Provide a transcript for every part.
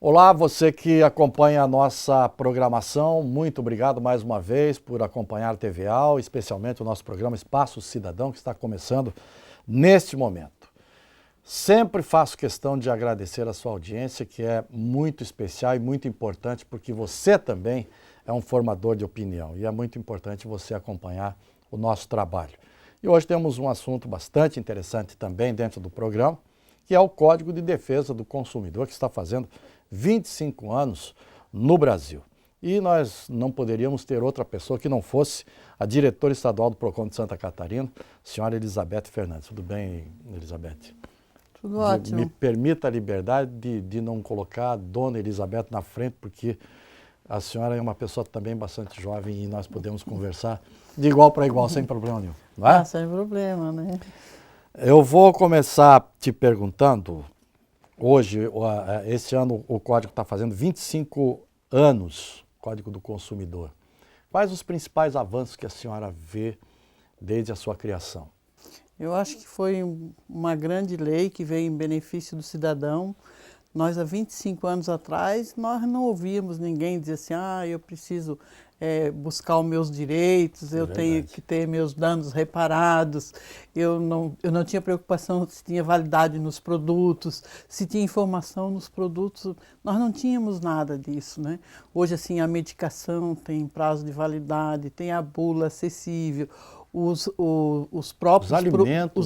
Olá, você que acompanha a nossa programação, muito obrigado mais uma vez por acompanhar a TVAL, especialmente o nosso programa Espaço Cidadão, que está começando neste momento. Sempre faço questão de agradecer a sua audiência, que é muito especial e muito importante, porque você também é um formador de opinião e é muito importante você acompanhar o nosso trabalho. E hoje temos um assunto bastante interessante também dentro do programa, que é o Código de Defesa do Consumidor, que está fazendo 25 anos no Brasil. E nós não poderíamos ter outra pessoa que não fosse a diretora estadual do PROCON de Santa Catarina, a senhora Elizabeth Fernandes. Tudo bem, Elizabeth? Tudo ótimo. Me permita a liberdade de não colocar a dona Elizabeth na frente, porque a senhora é uma pessoa também bastante jovem e nós podemos conversar de igual para igual, sem problema nenhum, não é? Sem problema, né? Eu vou começar te perguntando, hoje, esse ano o Código está fazendo 25 anos, Código do Consumidor. Quais os principais avanços que a senhora vê desde a sua criação? Eu acho que foi uma grande lei que veio em benefício do cidadão. Nós, há 25 anos atrás, nós não ouvíamos ninguém dizer assim, eu preciso buscar os meus direitos, eu tenho que ter meus danos reparados, eu não tinha preocupação se tinha validade nos produtos, se tinha informação nos produtos, nós não tínhamos nada disso, né? Hoje, assim, a medicação tem prazo de validade, tem a bula acessível, os próprios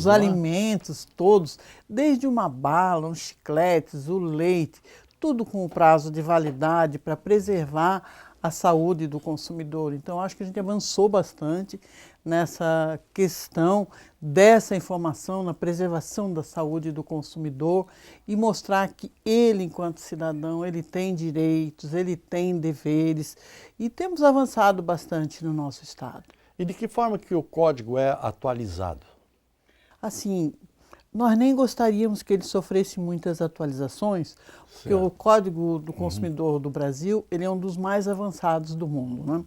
alimentos todos, desde uma bala, uns chicletes, o leite, tudo com o prazo de validade para preservar a saúde do consumidor. Então, acho que a gente avançou bastante nessa questão dessa informação, na preservação da saúde do consumidor e mostrar que ele, enquanto cidadão, ele tem direitos, ele tem deveres e temos avançado bastante no nosso estado. E de que forma que o código é atualizado? Assim, nós nem gostaríamos que ele sofresse muitas atualizações, porque o Código do Consumidor do Brasil, ele é um dos mais avançados do mundo, né?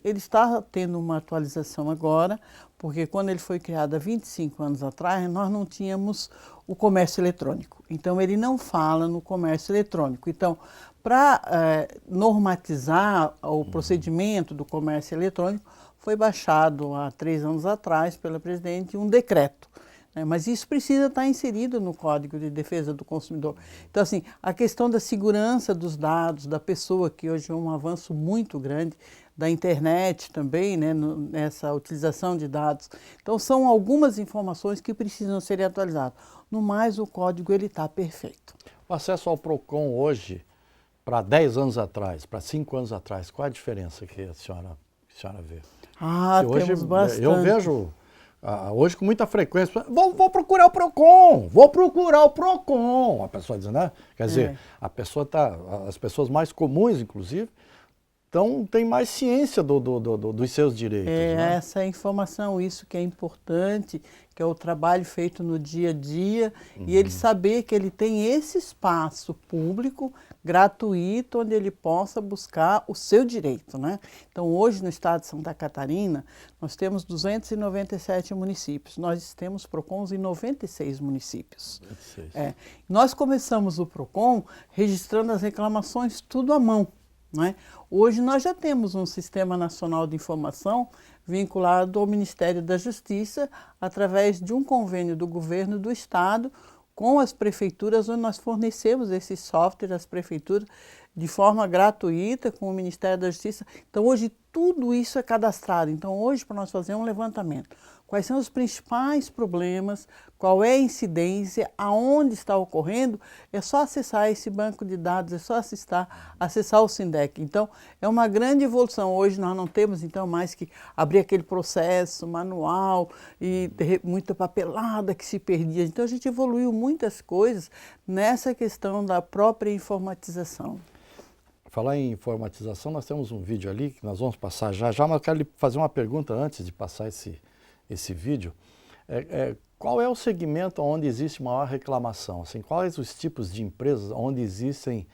Ele está tendo uma atualização agora, porque quando ele foi criado há 25 anos atrás, nós não tínhamos o comércio eletrônico. Então, ele não fala no comércio eletrônico. Então, para normatizar o procedimento do comércio eletrônico, foi baixado há 3 anos atrás pela presidente um decreto. Mas isso precisa estar inserido no Código de Defesa do Consumidor. Então, assim, a questão da segurança dos dados da pessoa, que hoje é um avanço muito grande, da internet também, né, nessa utilização de dados. Então, são algumas informações que precisam ser atualizadas. No mais, o código está perfeito. O acesso ao PROCON hoje, para 10 anos atrás, para 5 anos atrás, qual a diferença que a senhora vê? Temos bastante. Eu vejo hoje com muita frequência, vou procurar o PROCON, vou procurar o PROCON, a pessoa diz, né? Quer dizer, as pessoas mais comuns, inclusive, têm mais ciência dos seus direitos. Né? Essa informação, isso que é importante, que é o trabalho feito no dia a dia, e ele saber que ele tem esse espaço público, gratuito, onde ele possa buscar o seu direito, né? Então, hoje no estado de Santa Catarina, nós temos 297 municípios, nós temos PROCONs em 96 municípios. 96. Nós começamos o PROCON registrando as reclamações tudo à mão. Né? Hoje nós já temos um Sistema Nacional de Informação vinculado ao Ministério da Justiça através de um convênio do governo do estado com as prefeituras, onde nós fornecemos esse software às prefeituras de forma gratuita com o Ministério da Justiça. Então hoje tudo isso é cadastrado. Então hoje, para nós fazer um levantamento, quais são os principais problemas, qual é a incidência, aonde está ocorrendo, é só acessar esse banco de dados, é só acessar o SINDEC. Então, é uma grande evolução. Hoje nós não temos, então, mais que abrir aquele processo manual e ter muita papelada que se perdia. Então, a gente evoluiu muitas coisas nessa questão da própria informatização. Falar em informatização, nós temos um vídeo ali que nós vamos passar já, mas eu quero lhe fazer uma pergunta antes de passar esse vídeo. Qual é o segmento onde existe maior reclamação? Assim, quais os tipos de empresas onde existem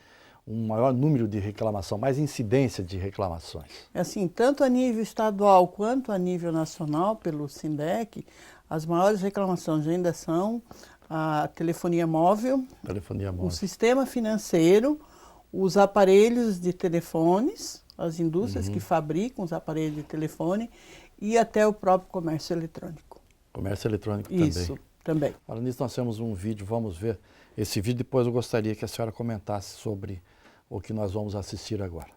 um maior número de reclamação, mais incidência de reclamações? Assim, tanto a nível estadual quanto a nível nacional, pelo SINDEC, as maiores reclamações ainda são a telefonia móvel, o sistema financeiro, os aparelhos de telefones, as indústrias que fabricam os aparelhos de telefone e até o próprio comércio eletrônico. Comércio eletrônico Isso, também. Falando nisso, nós temos um vídeo, vamos ver esse vídeo, depois eu gostaria que a senhora comentasse sobre o que nós vamos assistir agora.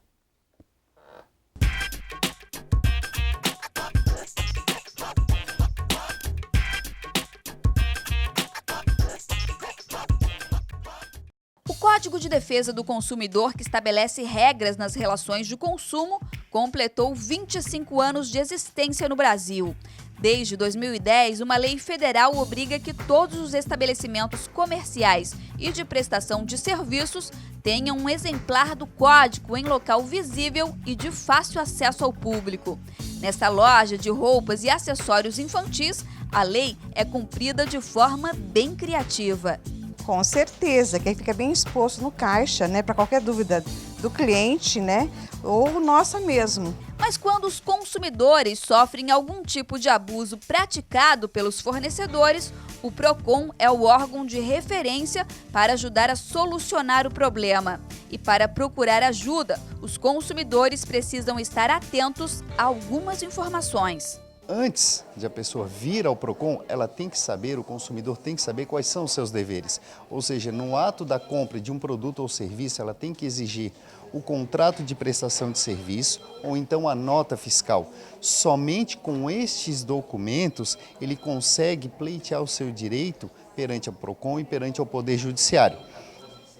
O Código de Defesa do Consumidor, que estabelece regras nas relações de consumo, completou 25 anos de existência no Brasil. Desde 2010, uma lei federal obriga que todos os estabelecimentos comerciais e de prestação de serviços tenham um exemplar do código em local visível e de fácil acesso ao público. Nesta loja de roupas e acessórios infantis, a lei é cumprida de forma bem criativa. Com certeza, que aí fica bem exposto no caixa, né, para qualquer dúvida do cliente, né, ou nossa mesmo. Mas quando os consumidores sofrem algum tipo de abuso praticado pelos fornecedores, o PROCON é o órgão de referência para ajudar a solucionar o problema. E para procurar ajuda, os consumidores precisam estar atentos a algumas informações. Antes de a pessoa vir ao PROCON, ela tem que saber, o consumidor tem que saber quais são os seus deveres. Ou seja, no ato da compra de um produto ou serviço, ela tem que exigir o contrato de prestação de serviço ou então a nota fiscal. Somente com estes documentos ele consegue pleitear o seu direito perante o PROCON e perante o Poder Judiciário.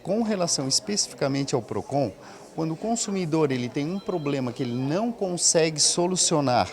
Com relação especificamente ao PROCON, quando o consumidor ele tem um problema que ele não consegue solucionar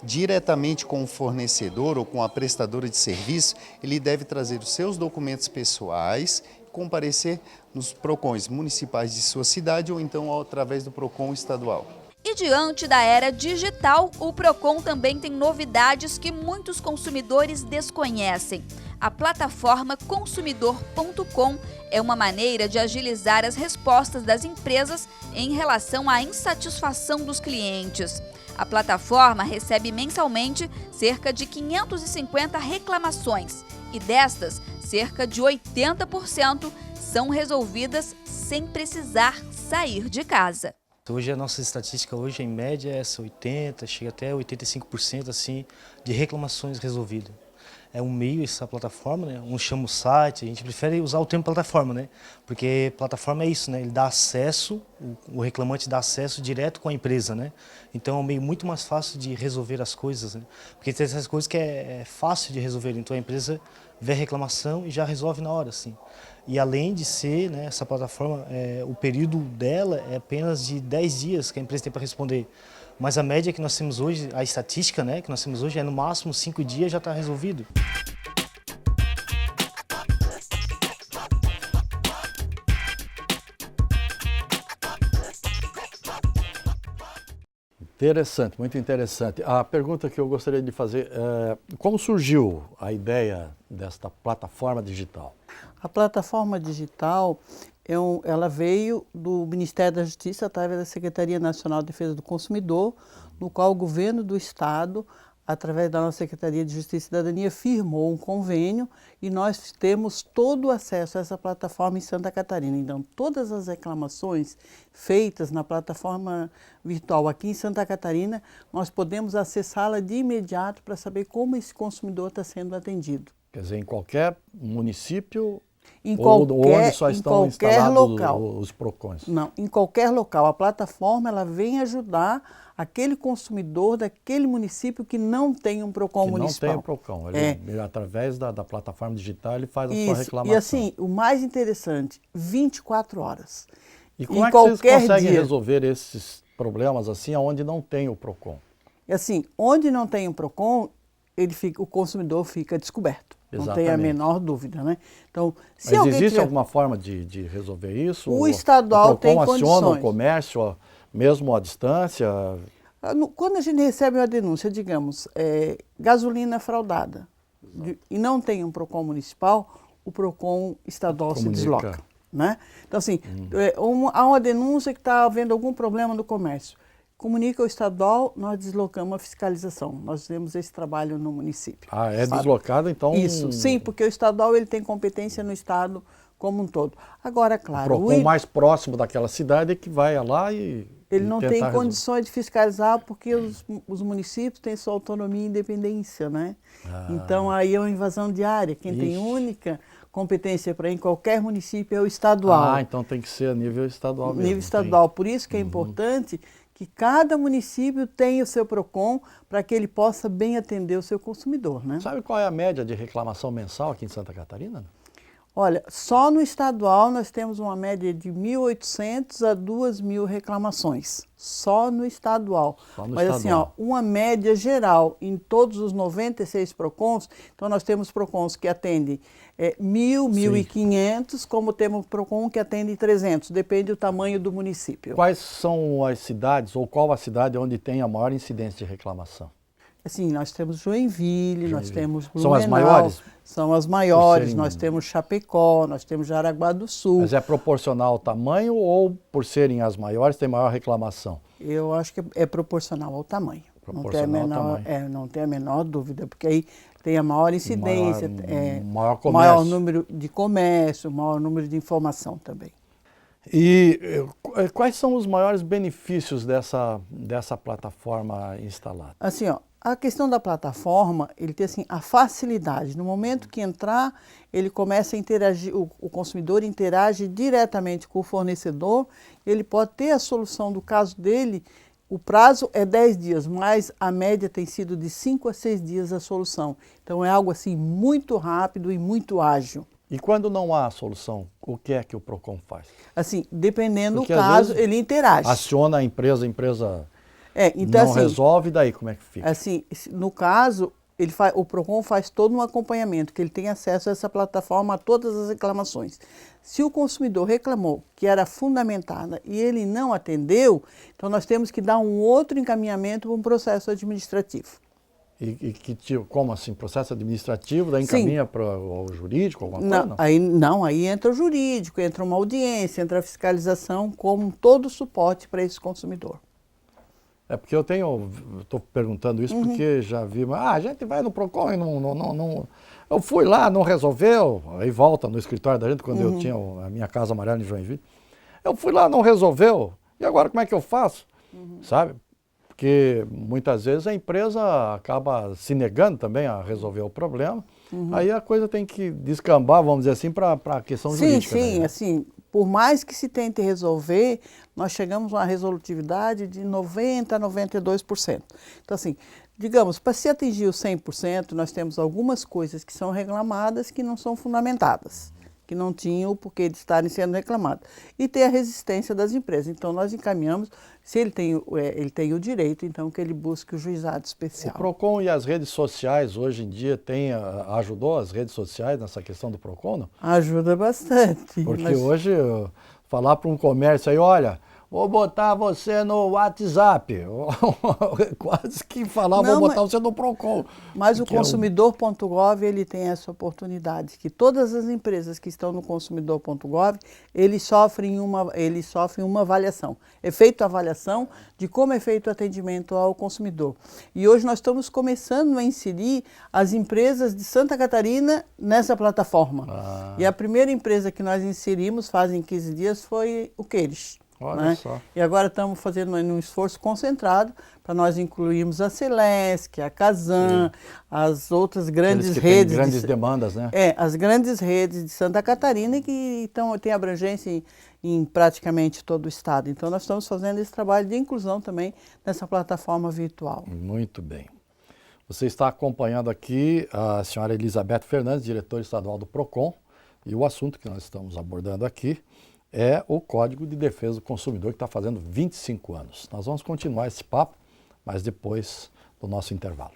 diretamente com o fornecedor ou com a prestadora de serviço, ele deve trazer os seus documentos pessoais e comparecer nos PROCONs municipais de sua cidade ou então através do PROCON estadual. E diante da era digital, o PROCON também tem novidades que muitos consumidores desconhecem. A plataforma consumidor.com é uma maneira de agilizar as respostas das empresas em relação à insatisfação dos clientes. A plataforma recebe mensalmente cerca de 550 reclamações e destas, cerca de 80% são resolvidas sem precisar sair de casa. Hoje a nossa estatística hoje em média é essa 80%, chega até 85% assim, de reclamações resolvidas. É um meio essa plataforma, né? Um chama o site, a gente prefere usar o termo plataforma, né? Porque plataforma é isso, né? Ele dá acesso, o reclamante dá acesso direto com a empresa, né? Então é um meio muito mais fácil de resolver as coisas, né? Porque tem essas coisas que é fácil de resolver, então a empresa vê a reclamação e já resolve na hora, assim. E além de ser, né, essa plataforma, o período dela é apenas de 10 dias que a empresa tem para responder. Mas a média que nós temos hoje, a estatística, né, que nós temos hoje é no máximo 5 dias já está resolvido. Interessante, muito interessante. A pergunta que eu gostaria de fazer é como surgiu a ideia desta plataforma digital? A plataforma digital, ela veio do Ministério da Justiça através da Secretaria Nacional de Defesa do Consumidor, no qual o governo do Estado, através da nossa Secretaria de Justiça e Cidadania, firmou um convênio e nós temos todo o acesso a essa plataforma em Santa Catarina. Então, todas as reclamações feitas na plataforma virtual aqui em Santa Catarina, nós podemos acessá-la de imediato para saber como esse consumidor está sendo atendido. Quer dizer, em qualquer município Onde só estão instalados local. os PROCONs? Não, em qualquer local. A plataforma ela vem ajudar aquele consumidor daquele município que não tem um PROCON municipal. Não tem o PROCON. Ele, através da plataforma digital, ele faz a sua reclamação. E assim, o mais interessante, 24 horas. E como é que vocês conseguem resolver esses problemas assim, onde não tem o PROCON? E assim, onde não tem o PROCON, o consumidor fica descoberto. Exatamente. Não tem a menor dúvida, né? Então, se Mas alguém existe tiver... alguma forma de resolver isso? O estadual tem condições. O PROCON aciona o comércio, mesmo à distância? Quando a gente recebe uma denúncia, digamos, gasolina fraudada, e não tem um PROCON municipal, o PROCON estadual se desloca. Né? Então, assim, há uma denúncia que está havendo algum problema no comércio. Comunica ao estadual, nós deslocamos a fiscalização. Nós temos esse trabalho no município. Ah, é deslocado, então? Isso, sim, porque o estadual ele tem competência no estado como um todo. Agora, O claro, PROCON mais próximo daquela cidade é que vai lá ele não tentar tem resolver. condições de fiscalizar porque os municípios têm sua autonomia e independência, né? Então aí é uma invasão de área. Quem tem Ixi. única competência para ir em qualquer município é o estadual. Ah, então tem que ser a nível estadual mesmo. Nível estadual. Por isso que é importante que cada município tenha o seu PROCON para que ele possa bem atender o seu consumidor, né? Sabe qual é a média de reclamação mensal aqui em Santa Catarina? Olha, só no estadual nós temos uma média de 1.800 a 2.000 reclamações. Só no estadual. Só no Mas estadual. assim, ó, uma média geral em todos os 96 PROCONs, então nós temos PROCONs que atendem 1.000, 1.500, como temos PROCON que atende 300, depende do tamanho do município. Quais são as cidades, ou qual a cidade onde tem a maior incidência de reclamação? Assim, nós temos Joinville, nós temos São as Blumenau, maiores? São as maiores, serem- nós temos Chapecó, nós temos Jaraguá do Sul. Mas é proporcional ao tamanho ou por serem as maiores tem maior reclamação? Eu acho que é proporcional ao tamanho. Proporcional ao tamanho. Não tem a menor dúvida, porque aí tem a maior incidência, maior comércio. maior número de comércio, maior número de informação também. E quais são os maiores benefícios dessa plataforma instalada? Assim, ó, a questão da plataforma, ele tem assim, a facilidade. No momento que entrar, ele começa a interagir, o consumidor interage diretamente com o fornecedor, ele pode ter a solução do caso dele. O prazo é 10 dias, mas a média tem sido de 5 a 6 dias a solução. Então é algo assim muito rápido e muito ágil. E quando não há solução, o que é que o PROCON faz? Assim, dependendo Porque, do às caso, vezes, ele interage. Aciona a empresa Então, não assim, resolve, daí como é que fica? assim, no caso, o PROCON faz todo um acompanhamento, que ele tem acesso a essa plataforma, a todas as reclamações. Se o consumidor reclamou que era fundamentada e ele não atendeu, então nós temos que dar um outro encaminhamento para um processo administrativo. Como assim? Processo administrativo, daí encaminha para o jurídico, alguma coisa? Aí entra o jurídico, entra uma audiência, entra a fiscalização, como todo o suporte para esse consumidor. É porque estou perguntando isso porque já vi, a gente vai no PROCON e não, eu fui lá, não resolveu, aí volta no escritório da gente, quando eu tinha a minha casa amarela em Joinville, eu fui lá, não resolveu, e agora como é que eu faço? Sabe? Porque muitas vezes a empresa acaba se negando também a resolver o problema, aí a coisa tem que descambar, vamos dizer assim, para a questão jurídica. Sim, né? assim, por mais que se tente resolver, nós chegamos a uma resolutividade de 90% a 92%. Então, assim, digamos, para se atingir os 100%, nós temos algumas coisas que são reclamadas que não são fundamentadas, que não tinham o porquê de estarem sendo reclamadas. E tem a resistência das empresas. Então, nós encaminhamos, se ele tem o direito, então, que ele busque o juizado especial. O PROCON e as redes sociais, hoje em dia, ajudou as redes sociais nessa questão do PROCON, não? Ajuda bastante. Porque hoje, falar para um comércio aí, olha, vou botar você no WhatsApp, quase que falar, vou botar você no PROCON. Mas o consumidor.gov, ele tem essa oportunidade, que todas as empresas que estão no consumidor.gov, eles sofrem uma avaliação. É feita a avaliação de como é feito o atendimento ao consumidor. E hoje nós estamos começando a inserir as empresas de Santa Catarina nessa plataforma. E a primeira empresa que nós inserimos, fazem 15 dias, foi o Queires. Olha só. E agora estamos fazendo um esforço concentrado para nós incluirmos a Celesc, a Casan, as outras grandes redes. Tem grandes demandas, né? As grandes redes de Santa Catarina que têm abrangência em praticamente todo o estado. Então nós estamos fazendo esse trabalho de inclusão também nessa plataforma virtual. Muito bem. Você está acompanhando aqui a senhora Elizabeth Fernandes, diretora estadual do PROCON, e o assunto que nós estamos abordando aqui é o Código de Defesa do Consumidor, que está fazendo 25 anos. Nós vamos continuar esse papo, mas depois do nosso intervalo.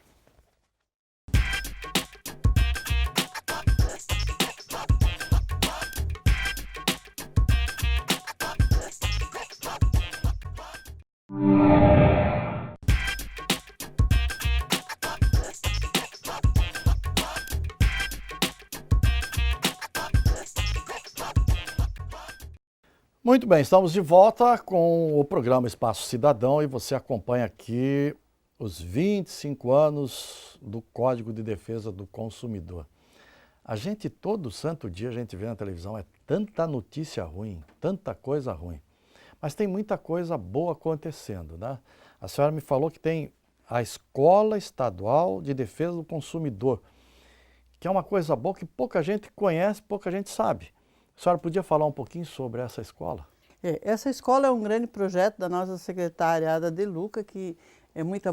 Muito bem, estamos de volta com o programa Espaço Cidadão e você acompanha aqui os 25 anos do Código de Defesa do Consumidor. A gente, todo santo dia, a gente vê na televisão, é tanta notícia ruim, tanta coisa ruim. Mas tem muita coisa boa acontecendo, né? A senhora me falou que tem a Escola Estadual de Defesa do Consumidor, que é uma coisa boa que pouca gente conhece, pouca gente sabe. A senhora podia falar um pouquinho sobre essa escola? Essa escola é um grande projeto da nossa secretária Ada De Luca, que é muito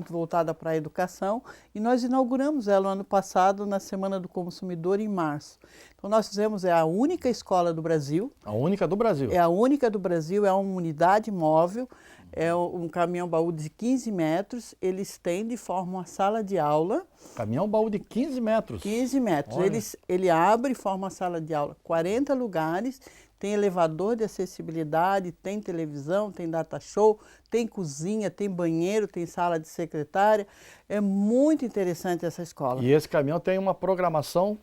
voltada para a educação, e nós inauguramos ela no ano passado, na Semana do Consumidor, em março. Então nós fizemos, é a única escola do Brasil. A única do Brasil? É a única do Brasil, é uma unidade móvel, é um caminhão-baú de 15 metros, ele estende e forma uma sala de aula. Caminhão-baú de 15 metros? 15 metros. Ele abre e forma uma sala de aula, 40 lugares, tem elevador de acessibilidade, tem televisão, tem data show, tem cozinha, tem banheiro, tem sala de secretária. É muito interessante essa escola. E esse caminhão tem uma programação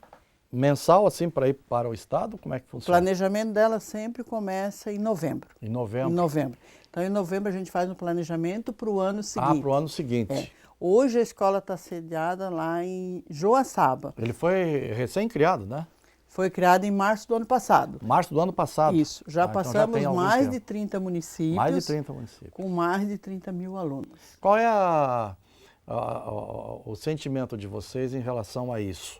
mensal, assim, para ir para o estado? Como é que O funciona? planejamento dela sempre começa em novembro. Em novembro? Em novembro. Então, em novembro, a gente faz um planejamento para o ano seguinte. Ah, para o ano seguinte. Hoje, a escola está sediada lá em Joaçaba. Ele foi recém-criado, né? Foi criada em março do ano passado. Março do ano passado? Isso. Já então passamos tem algum mais tempo. de 30 municípios. Mais de 30 municípios. Com mais de 30 mil alunos. Qual é o sentimento de vocês em relação a isso?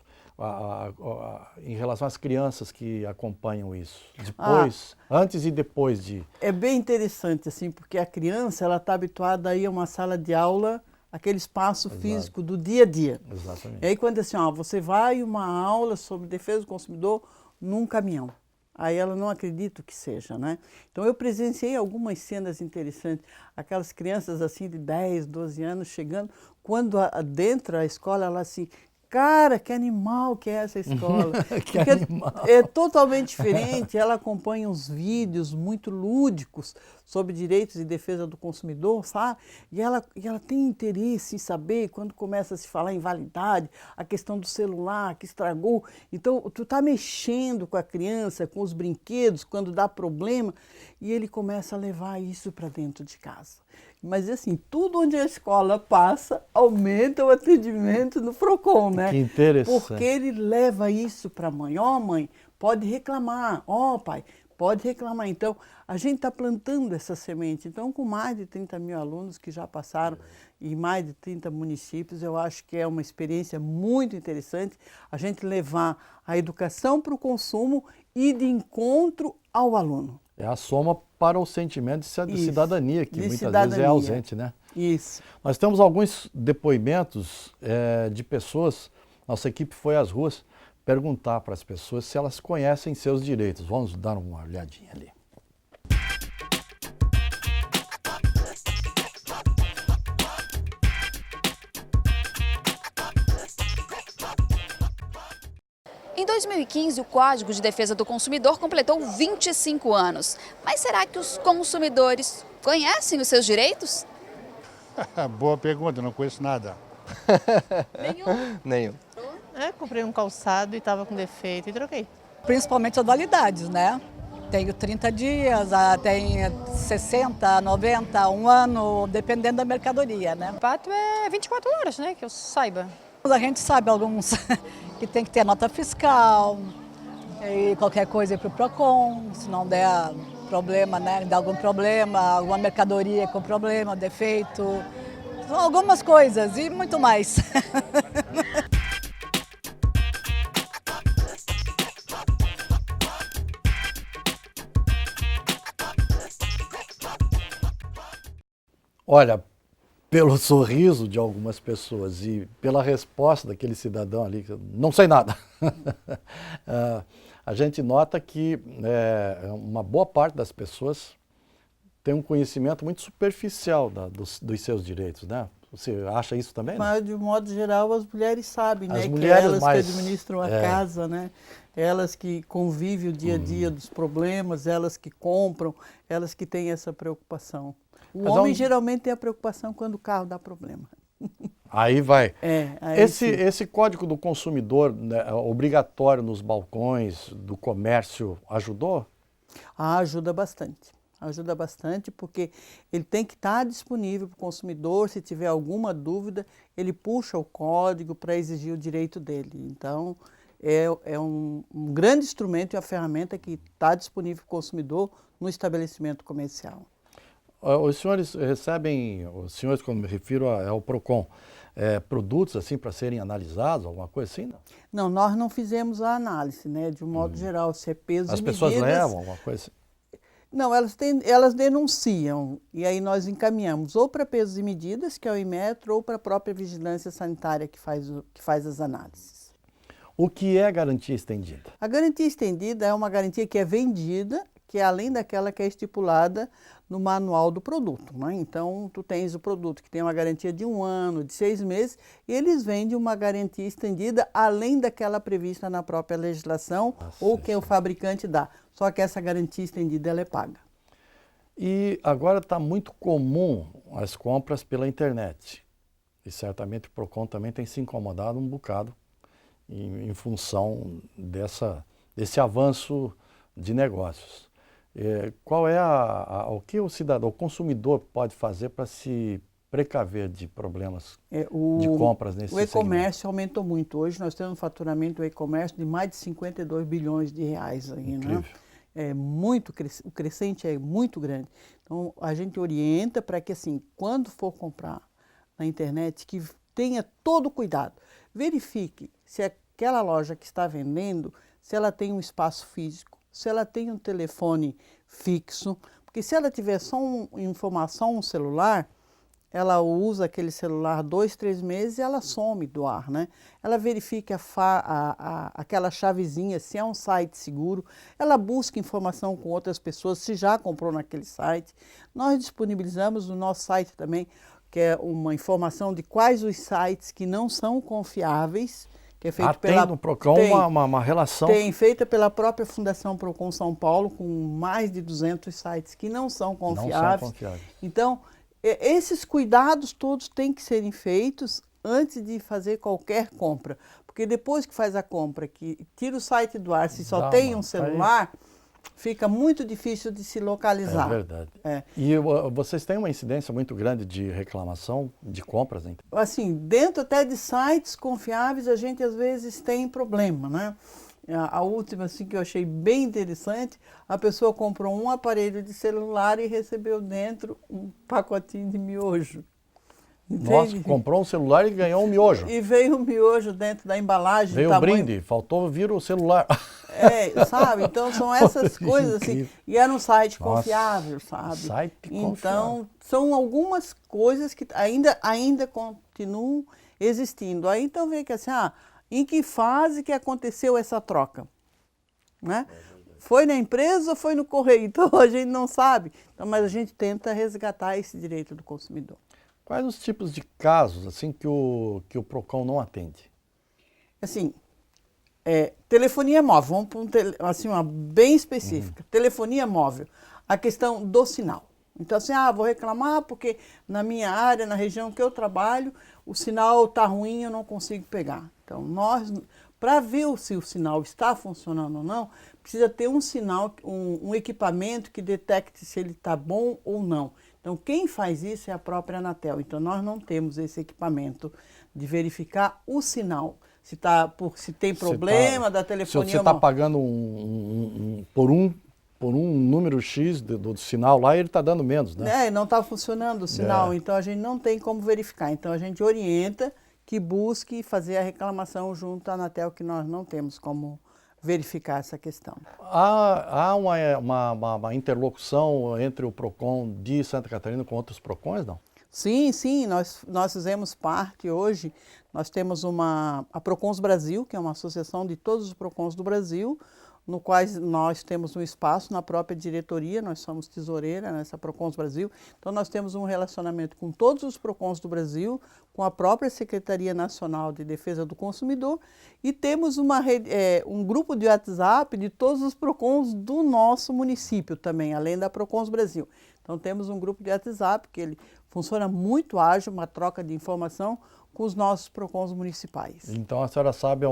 Em relação às crianças que acompanham isso? Depois, antes e depois de... É bem interessante, assim, porque a criança ela está habituada a ir a uma sala de aula, aquele espaço físico do dia a dia. Exatamente. E aí quando assim, você vai uma aula sobre defesa do consumidor num caminhão. Aí ela não acredita que seja, né? Então eu presenciei algumas cenas interessantes, aquelas crianças assim de 10, 12 anos chegando, quando dentro da escola ela assim, cara, que animal que é essa escola. Que animal. É totalmente diferente, ela acompanha uns vídeos muito lúdicos sobre direitos e defesa do consumidor, sabe? E ela tem interesse em saber, quando começa a se falar em validade, a questão do celular que estragou. Então, tu tá mexendo com a criança, com os brinquedos, quando dá problema, e ele começa a levar isso para dentro de casa. Mas assim, tudo onde a escola passa, aumenta o atendimento no Procon, né? Que interessante. Porque ele leva isso para a mãe. Ó, mãe, pode reclamar. Ó, pai, pode reclamar. Então, a gente está plantando essa semente. Então, com mais de 30 mil alunos que já passaram em mais de 30 municípios, eu acho que é uma experiência muito interessante a gente levar a educação para o consumo e de encontro ao aluno. É a soma para o sentimento de cidadania, que muitas vezes é ausente, né? Isso. Nós temos alguns depoimentos de pessoas, nossa equipe foi às ruas perguntar para as pessoas se elas conhecem seus direitos. Vamos dar uma olhadinha ali. Em 2015, o Código de Defesa do Consumidor completou 25 anos. Mas será que os consumidores conhecem os seus direitos? Boa pergunta, não conheço nada. Nenhum. Comprei um calçado e estava com defeito e troquei. Principalmente as validades, né? Tenho 30 dias, tem 60, 90, um ano, dependendo da mercadoria, né? O fato é 24 horas, né, que eu saiba. A gente sabe alguns que tem que ter nota fiscal e qualquer coisa ir para o Procon, se não der problema, né, der algum problema, alguma mercadoria com problema, defeito, algumas coisas e muito mais. Olha, pelo sorriso de algumas pessoas e pela resposta daquele cidadão ali, que eu não sei nada, a gente nota que uma boa parte das pessoas tem um conhecimento muito superficial dos seus direitos, né? Você acha isso também? Mas, de modo geral, as mulheres sabem, né? As Que mulheres elas mais, que administram a casa, né? Elas que convivem o dia a dia dos problemas, elas que compram, elas que têm essa preocupação. O homem geralmente tem a preocupação quando o carro dá problema. Aí vai. Aí esse Código do Consumidor, né, obrigatório nos balcões do comércio, ajudou? Ajuda bastante. Ajuda bastante porque ele tem que estar disponível para o consumidor. Se tiver alguma dúvida, ele puxa o código para exigir o direito dele. Então, é um grande instrumento e uma ferramenta que está disponível para o consumidor no estabelecimento comercial. Os senhores recebem, os senhores, quando me refiro ao PROCON, produtos assim para serem analisados, alguma coisa assim? Não, nós não fizemos a análise, né? De um modo geral, se é peso As e pessoas medidas. levam alguma coisa assim? Não, elas denunciam e aí nós encaminhamos ou para pesos e medidas, que é o Inmetro, ou para a própria vigilância sanitária que faz as análises. O que é garantia estendida? A garantia estendida é uma garantia que é vendida, que é além daquela que é estipulada no manual do produto, né? Então, tu tens o produto que tem uma garantia de 1 ano, de 6 meses, e eles vendem uma garantia estendida além daquela prevista na própria legislação ou que o fabricante dá. Só que essa garantia estendida ela é paga. E agora está muito comum as compras pela internet. E certamente o PROCON também tem se incomodado um bocado em função desse avanço de negócios. Qual é o que o cidadão, o consumidor pode fazer para se precaver de problemas de compras nesse segmento? O e-comércio aumentou muito. Hoje nós temos um faturamento do e-comércio de mais de 52 bilhões de reais. Aí, né? O crescente é muito grande. Então a gente orienta para que assim, quando for comprar na internet, que tenha todo o cuidado. Verifique se aquela loja que está vendendo, se ela tem um espaço físico, se ela tem um telefone fixo, porque se ela tiver só informação, um celular, ela usa aquele celular 2, 3 meses e ela some do ar, né? Ela verifica aquela chavezinha, se é um site seguro, ela busca informação com outras pessoas, se já comprou naquele site. Nós disponibilizamos no nosso site também, que é uma informação de quais os sites que não são confiáveis, que é feito tem no PROCON uma relação? Tem, feita pela própria Fundação PROCON São Paulo, com mais de 200 sites que não são confiáveis. Não são confiáveis. Então, esses cuidados todos têm que serem feitos antes de fazer qualquer compra. Porque depois que faz a compra, que tira o site do ar, se só tem um celular, fica muito difícil de se localizar. É verdade. E vocês têm uma incidência muito grande de reclamação de compras? Hein? Assim, dentro até de sites confiáveis, a gente às vezes tem problema, né? A última, assim, que eu achei bem interessante, a pessoa comprou um aparelho de celular e recebeu dentro um pacotinho de miojo. Entende? Nossa, comprou um celular e ganhou um miojo. E veio um miojo dentro da embalagem. Veio um brinde, faltou vir o celular. Sabe? Então são essas coisas assim. E era um site confiável, sabe? Site confiável. Então são algumas coisas que ainda continuam existindo. Aí então vê que assim, em que fase que aconteceu essa troca? Né? Foi na empresa ou foi no correio? Então a gente não sabe. Então, mas a gente tenta resgatar esse direito do consumidor. Quais os tipos de casos assim que o PROCON não atende? Assim, telefonia móvel, vamos para uma bem específica. Telefonia móvel, a questão do sinal. Então assim, vou reclamar porque na minha área, na região que eu trabalho, o sinal está ruim, eu não consigo pegar. Então nós, para ver se o sinal está funcionando ou não, precisa ter um sinal, um equipamento que detecte se ele está bom ou não. Então, quem faz isso é a própria Anatel. Então, nós não temos esse equipamento de verificar o sinal. Se tem problema da telefonia... Se você está pagando por um número X do sinal lá, ele está dando menos, né? Não está funcionando o sinal, então a gente não tem como verificar. Então, a gente orienta que busque fazer a reclamação junto à Anatel, que nós não temos como verificar essa questão. Há uma interlocução entre o PROCON de Santa Catarina com outros PROCONs, não? Sim, nós fizemos parte hoje, nós temos a PROCONs Brasil, que é uma associação de todos os PROCONs do Brasil, no qual nós temos um espaço na própria diretoria, nós somos tesoureira nessa PROCONs Brasil, então nós temos um relacionamento com todos os PROCONs do Brasil, com a própria Secretaria Nacional de Defesa do Consumidor e temos um grupo de WhatsApp de todos os PROCONs do nosso município também, além da PROCONs Brasil. Então temos um grupo de WhatsApp que ele funciona muito ágil, uma troca de informação com os nossos PROCONs municipais. Então a senhora sabe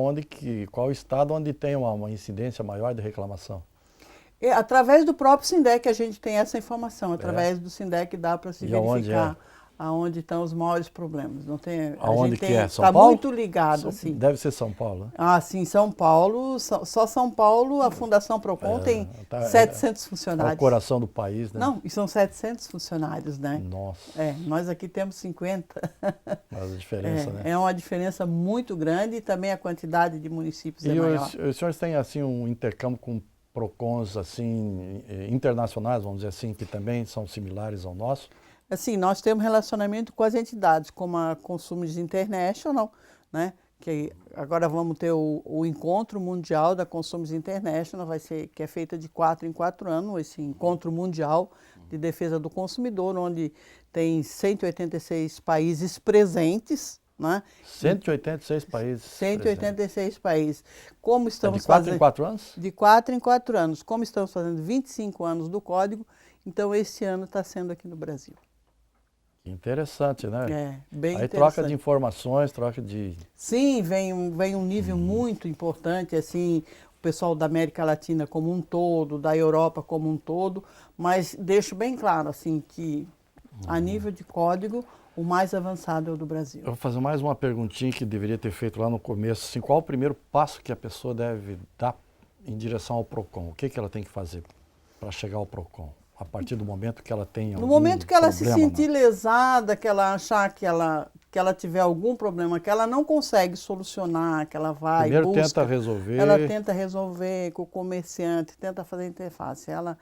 qual estado onde tem uma incidência maior de reclamação? Através do próprio SINDEC a gente tem essa informação, através do SINDEC dá para se verificar aonde estão os maiores problemas. Não tem, Aonde que é? São tá Paulo? muito ligado, assim. Deve ser São Paulo, né? Ah, sim, São Paulo, só São Paulo, a Fundação Procon tem 700 É funcionários. o coração do país, né? Não, e são 700 funcionários, né? Nossa, Nós aqui temos 50. mas a diferença, né? É uma diferença muito grande e também a quantidade de municípios é E maior. os senhores têm, assim, um intercâmbio com PROCONs, assim, internacionais, vamos dizer assim, que também são similares ao nosso? Assim, nós temos relacionamento com as entidades, como a Consumers International, né? Que agora vamos ter o encontro mundial da Consumers International, que é feita de 4 em 4 anos, esse encontro mundial de defesa do consumidor, onde tem 186 países presentes, né? 186 países. 186 países. Como estamos de 4 fazendo, em 4 anos? De 4 em 4 anos. Como estamos fazendo 25 anos do Código, então esse ano está sendo aqui no Brasil. Interessante, né? Bem Aí interessante. troca de informações, troca de... Sim, vem um nível muito importante, assim, o pessoal da América Latina como um todo, da Europa como um todo, mas deixo bem claro, assim, que a nível de código, o mais avançado é o do Brasil. Eu vou fazer mais uma perguntinha que deveria ter feito lá no começo. Assim, qual o primeiro passo que a pessoa deve dar em direção ao PROCON? O que ela tem que fazer para chegar ao PROCON? A partir do momento que ela tem algum No momento que ela se problema, sentir lesada, que ela achar que ela tiver algum problema, que ela não consegue solucionar, que ela vai, primeiro busca, tenta resolver. ela tenta resolver com o comerciante, tenta fazer interface. Ela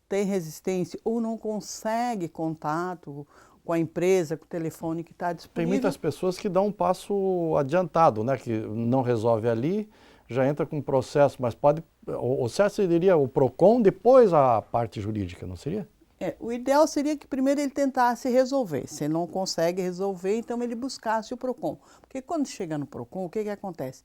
tem resistência ou não consegue contato com a empresa, com o telefone que está disponível. Tem muitas pessoas que dão um passo adiantado, né? Que não resolve ali, já entra com um processo, mas pode... O certo seria o PROCON, depois a parte jurídica, não seria? O ideal seria que primeiro ele tentasse resolver. Se ele não consegue resolver, então ele buscasse o PROCON. Porque quando chega no PROCON, o que acontece?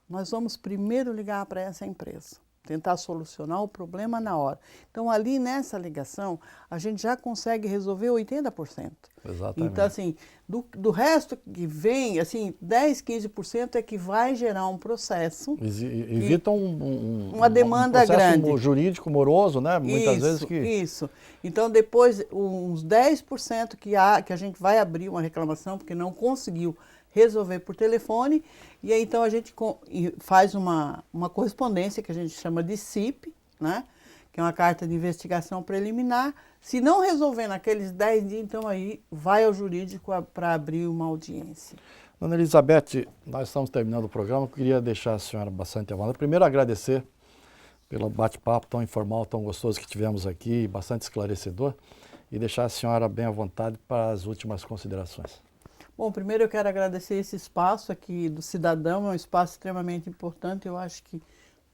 Nós vamos primeiro ligar para essa empresa, tentar solucionar o problema na hora. Então, ali nessa ligação, a gente já consegue resolver 80%. Exatamente. Então, assim, do resto que vem, assim, 10, 15% é que vai gerar um processo. Evita uma demanda grande. Um jurídico moroso, né? Muitas vezes que... Isso. Então, depois, uns 10% que a gente vai abrir uma reclamação porque não conseguiu resolver por telefone, e aí então a gente faz uma correspondência que a gente chama de CIP, né? Que é uma carta de investigação preliminar. Se não resolver naqueles 10 dias, então aí vai ao jurídico para abrir uma audiência. Dona Elizabeth, nós estamos terminando o programa, eu queria deixar a senhora bastante à vontade. Primeiro, agradecer pelo bate-papo tão informal, tão gostoso que tivemos aqui, bastante esclarecedor, e deixar a senhora bem à vontade para as últimas considerações. Bom, primeiro eu quero agradecer esse espaço aqui do Cidadão, é um espaço extremamente importante. Eu acho que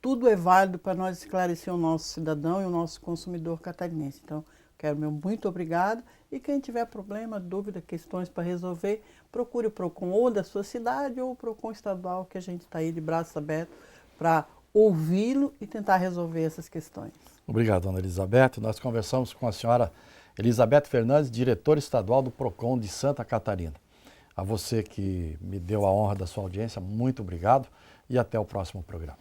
tudo é válido para nós esclarecer o nosso cidadão e o nosso consumidor catarinense. Então, quero meu muito obrigado. E quem tiver problema, dúvida, questões para resolver, procure o PROCON ou da sua cidade ou o PROCON estadual, que a gente está aí de braços abertos para ouvi-lo e tentar resolver essas questões. Obrigado, Dona Elizabeth. Nós conversamos com a senhora Elizabeth Fernandes, diretora estadual do PROCON de Santa Catarina. A você que me deu a honra da sua audiência, muito obrigado e até o próximo programa.